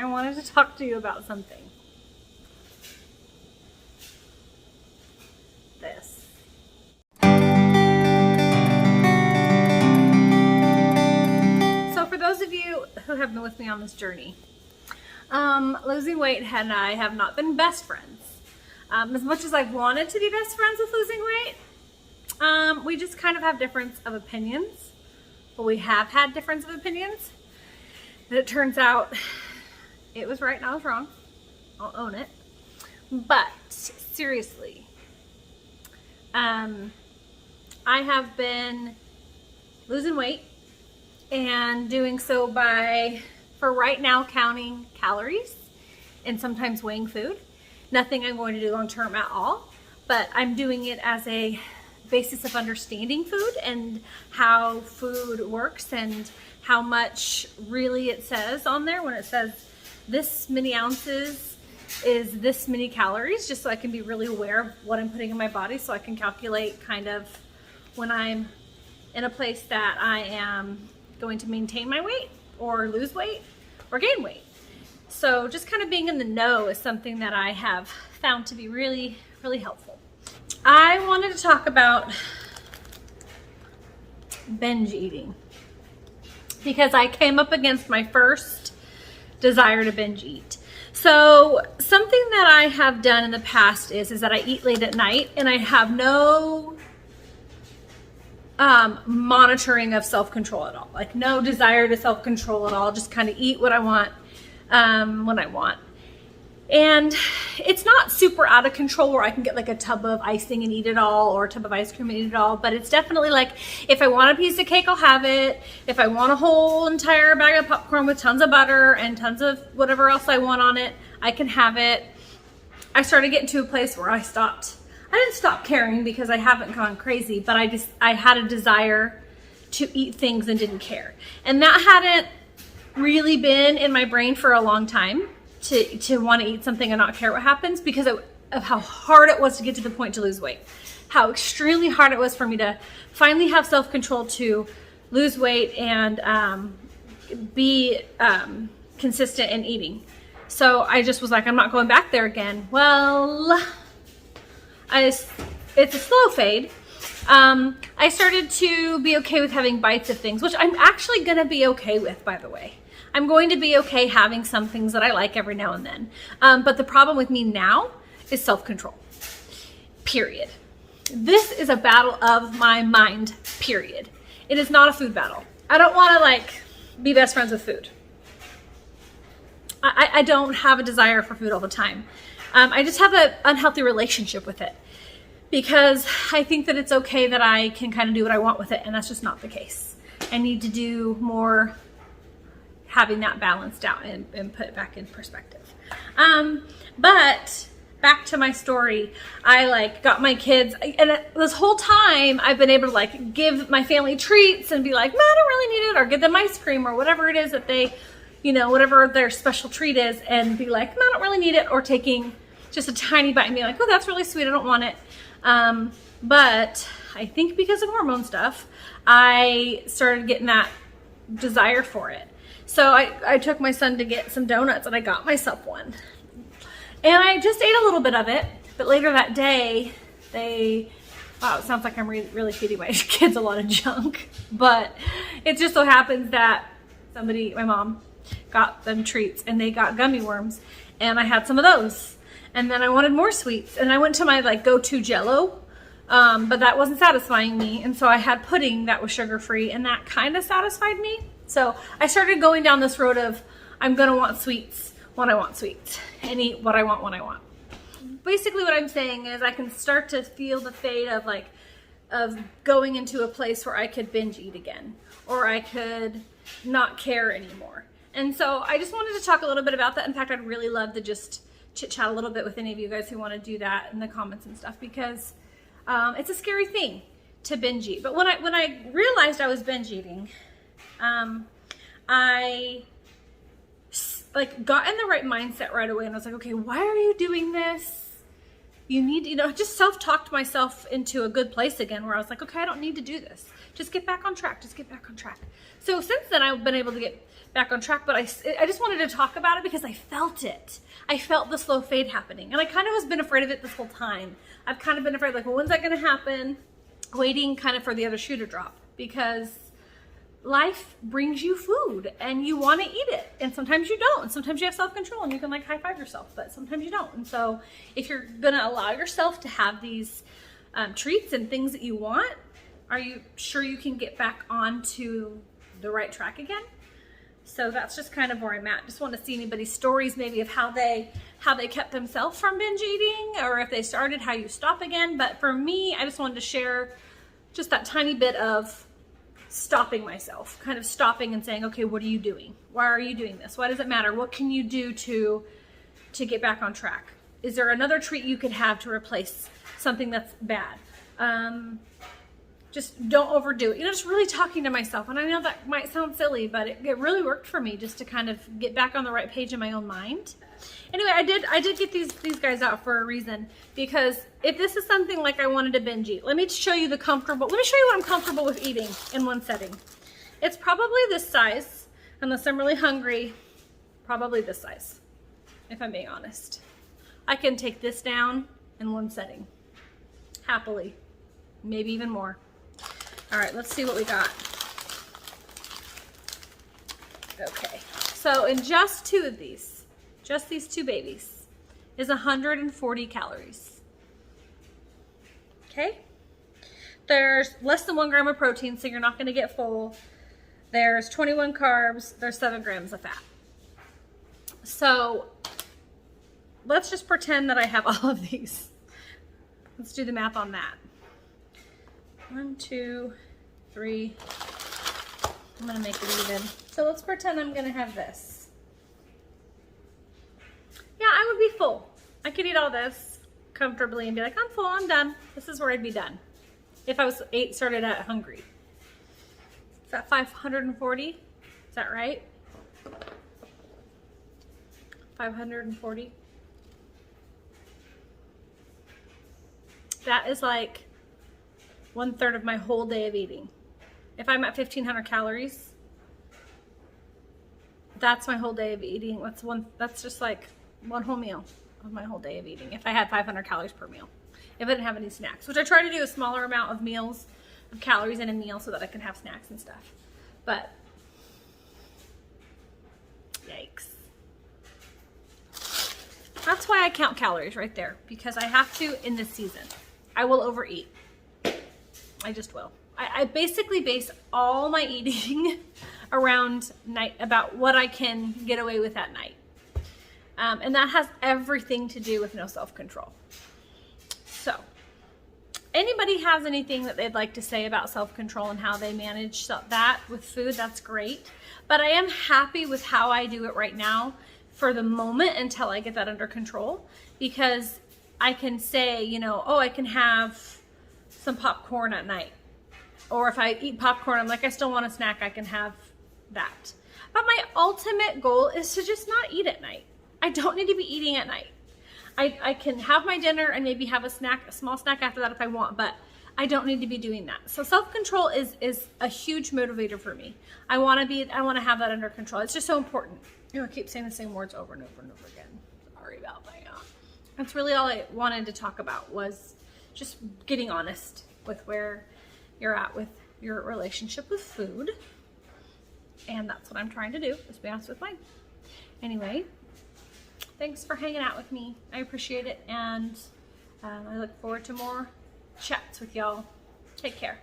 I wanted to talk to you about something. This. So for those of you who have been with me on this journey, losing weight and I have not been best friends. As much as I've wanted to be best friends with losing weight, we just kind of have difference of opinions. But we have had difference of opinions. And it turns out it was right and I was wrong. I'll own it. But seriously, I have been losing weight and doing so by, for right now, counting calories and sometimes weighing food. Nothing I'm going to do long term at all, but I'm doing it as a basis of understanding food and how food works and how much really it says on there when it says this many ounces is this many calories, just so I can be really aware of what I'm putting in my body, so I can calculate kind of when I'm in a place that I am going to maintain my weight or lose weight or gain weight. So just kind of being in the know is something that I have found to be really, really helpful. I wanted to talk about binge eating because I came up against my first desire to binge eat. So something that I have done in the past is that I eat late at night and I have no monitoring of self-control at all. Like no desire to self-control at all, just kind of eat what I want when I want. And it's not super out of control where I can get like a tub of icing and eat it all or a tub of ice cream and eat it all, but it's definitely like if I want a piece of cake, I'll have it. If I want a whole entire bag of popcorn with tons of butter and tons of whatever else I want on it, I can have it. I started getting to a place where I didn't stop caring because I haven't gone crazy, but I had a desire to eat things and didn't care. And that hadn't really been in my brain for a long time. To want to eat something and not care what happens because of how hard it was to get to the point to lose weight. How extremely hard it was for me to finally have self-control to lose weight and be consistent in eating. So I just was like, I'm not going back there again. Well, it's a slow fade. I started to be okay with having bites of things, which I'm actually going to be okay with, by the way. I'm going to be okay having some things that I like every now and then. But the problem with me now is self-control, period. This is a battle of my mind, period. It is not a food battle. I don't want to like be best friends with food. I don't have a desire for food all the time. I just have an unhealthy relationship with it because I think that it's okay that I can kind of do what I want with it, and that's just not the case. I need to do more having that balanced out and put it back in perspective. But back to my story, I like got my kids, and this whole time I've been able to like give my family treats and be like, no, I don't really need it, or give them ice cream or whatever it is that they, whatever their special treat is, and be like, no, I don't really need it, or taking just a tiny bite and be like, oh, that's really sweet, I don't want it. But I think because of hormone stuff, I started getting that desire for it. So I took my son to get some donuts and I got myself one. And I just ate a little bit of it. But later that day, wow, it sounds like I'm really feeding my kids a lot of junk. But it just so happens that my mom, got them treats and they got gummy worms. And I had some of those. And then I wanted more sweets. And I went to my like go-to Jell-O. But that wasn't satisfying me. And so I had pudding that was sugar-free. And that kind of satisfied me. So I started going down this road of I'm going to want sweets when I want sweets and eat what I want when I want. Basically what I'm saying is I can start to feel the fade of going into a place where I could binge eat again, or I could not care anymore. And so I just wanted to talk a little bit about that. In fact, I'd really love to just chit chat a little bit with any of you guys who want to do that in the comments and stuff, because it's a scary thing to binge eat. But when I realized I was binge eating, I like got in the right mindset right away, and I was like, okay, why are you doing this? You need, just self-talked myself into a good place again where I was like, okay, I don't need to do this. just get back on track, just get back on track. So since then I've been able to get back on track, but I just wanted to talk about it because I felt it. I felt the slow fade happening, and I kind of been afraid of it this whole time. I've kind of been afraid, like, well, when's that going to happen? Waiting kind of for the other shoe to drop, because life brings you food and you want to eat it, and sometimes you don't, and sometimes you have self-control and you can like high five yourself, but sometimes you don't. And so if you're gonna allow yourself to have these treats and things that you want, are you sure you can get back onto the right track again? So that's just kind of where I'm at. Just want to see anybody's stories maybe of how they kept themselves from binge eating, or if they started, how you stop again. But for me, I just wanted to share just that tiny bit of stopping myself, kind of stopping and saying, okay, what are you doing? Why are you doing this? Why does it matter? What can you do to get back on track? Is there another treat you could have to replace something that's bad? Just don't overdo it. You know, just really talking to myself. And I know that might sound silly, but it really worked for me just to kind of get back on the right page in my own mind. Anyway, I did get these guys out for a reason, because if this is something like I wanted to binge eat, let me show you what I'm comfortable with eating in one setting. It's probably this size, unless I'm really hungry, probably this size, if I'm being honest. I can take this down in one setting, happily, maybe even more. All right, let's see what we got. Okay, so in just two of these, just these two babies, is 140 calories. Okay? There's less than 1 gram of protein, so you're not going to get full. There's 21 carbs. There's 7 grams of fat. So let's just pretend that I have all of these. Let's do the math on that. 1, 2, 3. I'm going to make it even. So let's pretend I'm going to have this. Yeah, I would be full. I could eat all this comfortably and be like, I'm full, I'm done. This is where I'd be done if I was started out hungry. Is that 540? Is that right? 540? That is like 1/3 of my whole day of eating. If I'm at 1,500 calories, that's my whole day of eating. That's just like one whole meal of my whole day of eating, if I had 500 calories per meal, if I didn't have any snacks, which I try to do a smaller amount of meals, of calories in a meal, so that I can have snacks and stuff. But yikes. That's why I count calories right there, because I have to in this season. I will overeat. I just will. I basically base all my eating around night, about what I can get away with at night. And that has everything to do with no self-control. So, anybody has anything that they'd like to say about self-control and how they manage that with food, that's great. But I am happy with how I do it right now for the moment until I get that under control, because I can say, you know, oh, I can have some popcorn at night. Or if I eat popcorn, I'm like, I still want a snack, I can have that. But my ultimate goal is to just not eat at night. I don't need to be eating at night. I can have my dinner and maybe have a small snack after that if I want, but I don't need to be doing that. So self-control is a huge motivator for me. I want to have that under control. It's just so important. You know, I keep saying the same words over and over and over again. Sorry about that. That's really all I wanted to talk about, was just getting honest with where you're at with your relationship with food. And that's what I'm trying to do, is be honest with mine. Anyway, thanks for hanging out with me. I appreciate it. And I look forward to more chats with y'all. Take care.